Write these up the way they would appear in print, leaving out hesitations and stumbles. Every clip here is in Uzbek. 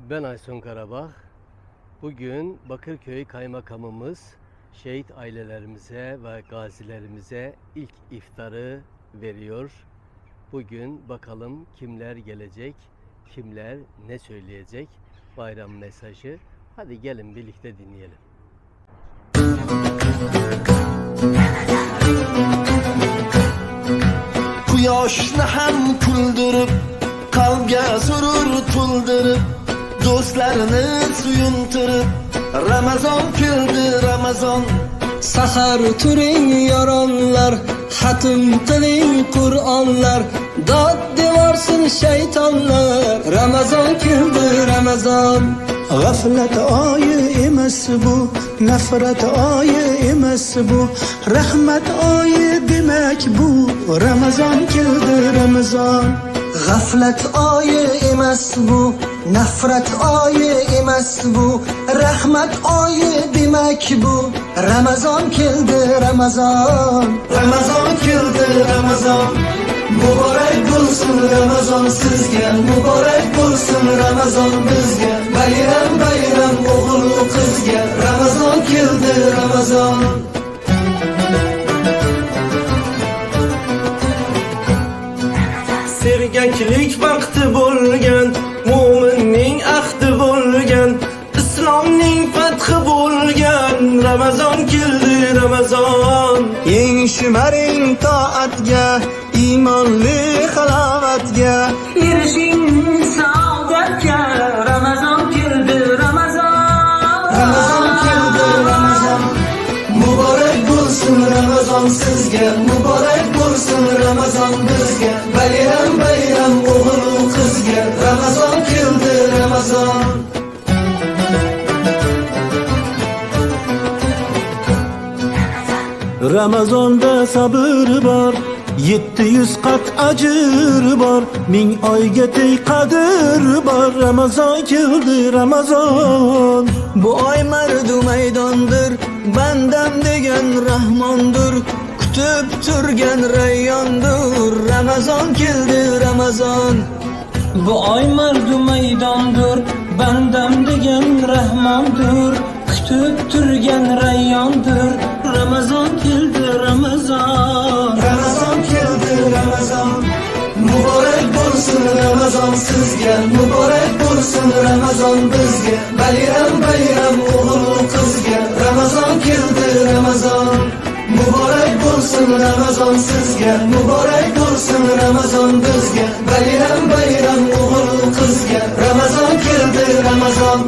Ben Aysun Karabağ. Bugün Bakırköy Kaymakamımız şehit ailelerimize ve gazilerimize ilk iftarı veriyor. Bugün bakalım kimler gelecek, kimler ne söyleyecek bayram mesajı. Hadi gelin birlikte dinleyelim. Quyoshni ham kuldirib, qalbga surur to'ldirib, do'stlarni suyuntirib, Ramazon keldi Ramazon. Sahar turing yoronlar, xatm qiling Qur'onlar, dod devorsin shaytonlar. Ramazon keldi Ramazon. G'aflat oyi emas bu, nafrat oyi emas bu, rahmat oyi demak bu. Ramazon keldi Ramazon. G'aflat oyi emas bu, nafrat oyi emas bu, rahmat oyi demak bu. Ramazon keldi Ramazon. Ramazon keldi Ramazon. Muborak bo'lsin Ramazon sizga, muborak bo'lsin Ramazon bizga. Bayram bayram o'g'il qizga, Ramazon keldi Ramazon. Sergaklik vaqti bo'lgan, mo'minning ahdi bo'lgan, islomning fathi bo'lgan, Ramazon keldi Ramazon. Eng shimaring toatga, iymonli halovatga, Erishing saodatga. Ramazon keldi Ramazon. Ramazon keldi Ramazon. Muborak bo'lsin Ramazon sizga, muborak bo'lsin Ramazon bizga. Bayram bayram o'g'il qizga, Ramazon keldi Ramazon. Ramazonda sabr bor, 700 qat ajr bor, 1000 oyga teng qadr bor. Ramazon keldi Ramazon. Bu oy mardu maydondir, bandam degan rahmondir, kutib turgan rayyondir. Ramazon keldi Ramazon. Bu oy mardu maydondir, bandam degan rahmondir, kutib turgan rayyondir. Ramazon keldi Ramazon. Ramazon keldi Ramazon. Muborak bo'lsin Ramazon sizga, muborak bo'lsin Ramazon bizga. Bayram bayram o'g'il qizga, Ramazon keldi Ramazon. Muborak bo'lsin Ramazon sizga, muborak bo'lsin Ramazon bizga. Bayram bayram o'g'il qizga, Ramazon keldi Ramazon.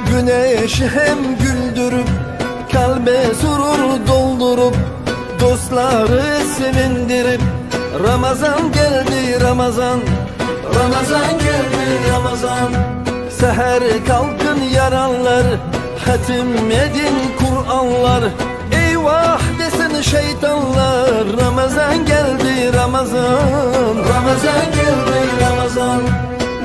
Güneşi hem güldürüp, kalbe surur doldurup, dostları sevindirip, Ramazan geldi Ramazan. Ramazan geldi Ramazan. Seher kalkın yaranlar, hatim edin Kur'anlar, eyvah desin şeytanlar. Ramazan geldi Ramazan. Ramazan geldi Ramazan.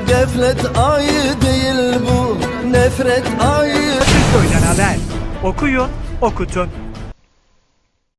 Gaflet ayı değil bu, nefret ayı. Bakırköy'den haber. Okuyun, okutun.